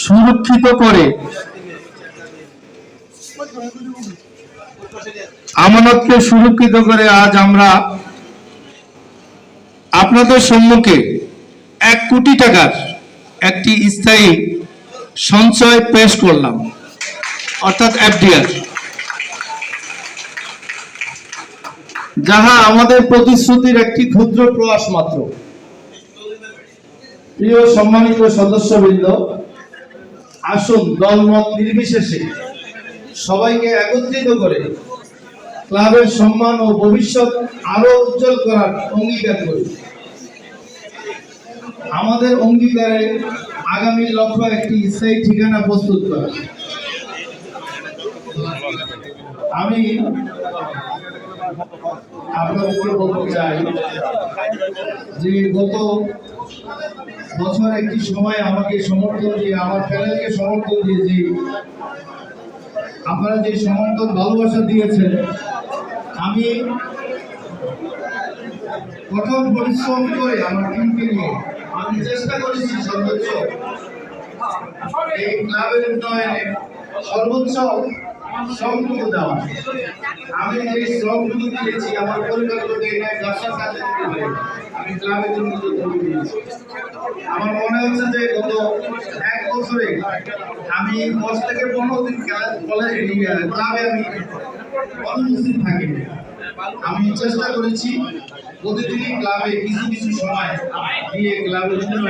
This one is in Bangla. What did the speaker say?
সুরক্ষিত করে আমানতকে সুরক্ষিত করে আজ আমরা আপনাদের সম্মুখে 1 কোটি টাকার একটি স্থায়ী সঞ্চয় পেশ করলাম, অর্থাৎ এফডিআর, যাহা আমাদের প্রতিশ্রুতির একটি ক্ষুদ্র প্রয়াস মাত্র। প্রিয় সম্মানিত সদস্যবৃন্দ, আসুন দলমত নির্বিশেষে সবাইকে একত্রিত করে ক্লাবের সম্মান ও ভবিষ্যৎ আরো উজ্জ্বল করার অঙ্গীকার করি। আমাদের অঙ্গীকারে আগামী লক্ষ্য একটি স্থায়ী ঠিকানা প্রস্তুত করা। আমি আপনাদেরকে বলতে চাই যে গত বছর একটি সময় আমাকে সমর্থন দিয়ে, আমার প্যানেলকে সমর্থন দিয়ে, যে আপনারা যে সমর্থন ভালোবাসা দিয়েছেন, আমি কঠোর পরিশ্রম করে আমার টিমকে নিয়ে আমি চেষ্টা করেছি সর্বোচ্চ এই ক্লাবের উন্নয়নে সর্বোচ্চ শ্রমটুকু দেওয়া। আমি এই শ্রমটুকু দিয়েছি আমার পরিবারকে ব্যবসার কাজে আমি ক্লাবের জন্য দিয়েছি। আমার মনে হচ্ছে যে গত 1 বছরে আমি 10 থেকে 15 দিন ক্লাবে আমি অনুপস্থিত থাকিনি। আমি চেষ্টা করেছি প্রতিদিনই ক্লাবে কিছু কিছু সময় দিয়ে ক্লাবের